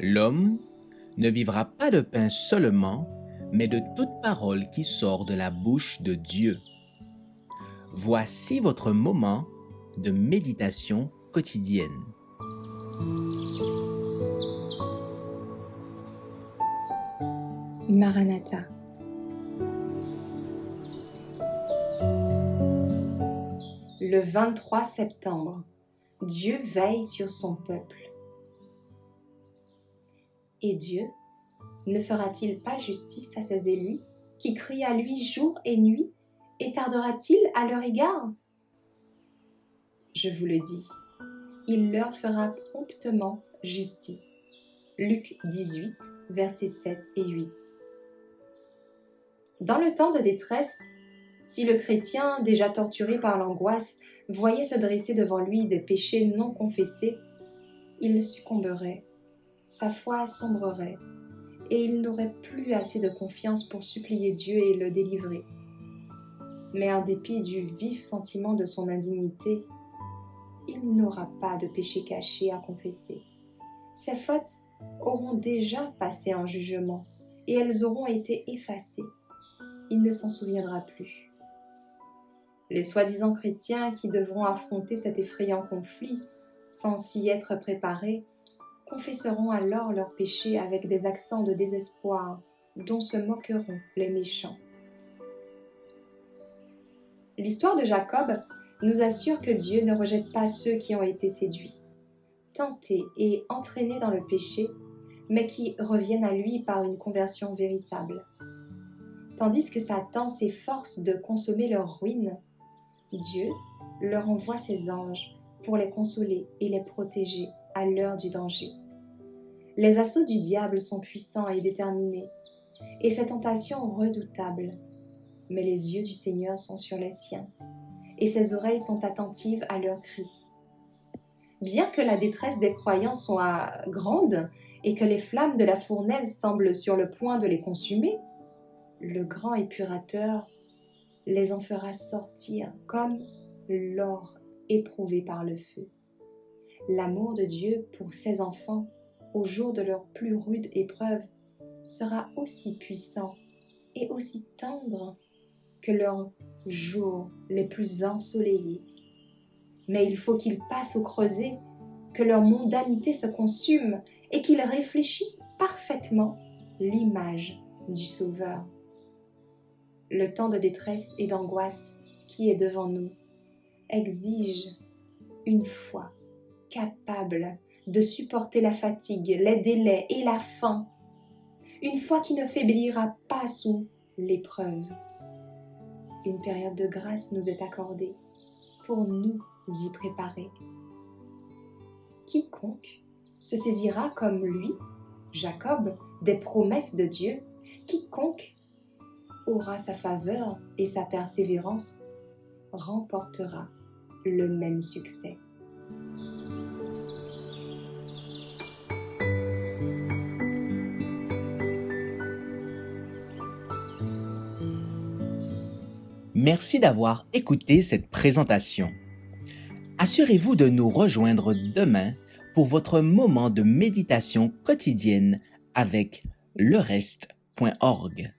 L'homme ne vivra pas de pain seulement, mais de toute parole qui sort de la bouche de Dieu. Voici votre moment de méditation quotidienne. Maranatha. Le 23 septembre, Dieu veille sur son peuple. Et Dieu ne fera-t-il pas justice à ses élus, qui crient à lui jour et nuit, et tardera-t-il à leur égard? Je vous le dis, il leur fera promptement justice. Luc 18, versets 7 et 8. Dans le temps de détresse, si le chrétien, déjà torturé par l'angoisse, voyait se dresser devant lui des péchés non confessés, il succomberait, sa foi sombrerait, et il n'aurait plus assez de confiance pour supplier Dieu et le délivrer. Mais en dépit du vif sentiment de son indignité, il n'aura pas de péché caché à confesser. Ses fautes auront déjà passé en jugement, et elles auront été effacées. Il ne s'en souviendra plus. Les soi-disant chrétiens qui devront affronter cet effrayant conflit sans s'y être préparés confesseront alors leurs péchés avec des accents de désespoir dont se moqueront les méchants. L'histoire de Jacob nous assure que Dieu ne rejette pas ceux qui ont été séduits, tentés et entraînés dans le péché, mais qui reviennent à lui par une conversion véritable. Tandis que Satan s'efforce de consommer leur ruine, Dieu leur envoie ses anges pour les consoler et les protéger à l'heure du danger. Les assauts du diable sont puissants et déterminés, et ses tentations redoutables, mais les yeux du Seigneur sont sur les siens, et ses oreilles sont attentives à leurs cris. Bien que la détresse des croyants soit grande et que les flammes de la fournaise semblent sur le point de les consumer, le grand épurateur les en fera sortir comme l'or éprouvé par le feu. L'amour de Dieu pour ses enfants, au jour de leur plus rude épreuve, sera aussi puissant et aussi tendre que leurs jours les plus ensoleillés. Mais il faut qu'ils passent au creuset, que leur mondanité se consume et qu'ils réfléchissent parfaitement l'image du Sauveur. Le temps de détresse et d'angoisse qui est devant nous exige une foi capable de supporter la fatigue, les délais et la faim, une foi qui ne faiblira pas sous l'épreuve. Une période de grâce nous est accordée pour nous y préparer. Quiconque se saisira comme lui, Jacob, des promesses de Dieu, quiconque aura sa faveur et sa persévérance, remportera le même succès. Merci d'avoir écouté cette présentation. Assurez-vous de nous rejoindre demain pour votre moment de méditation quotidienne avec lereste.org.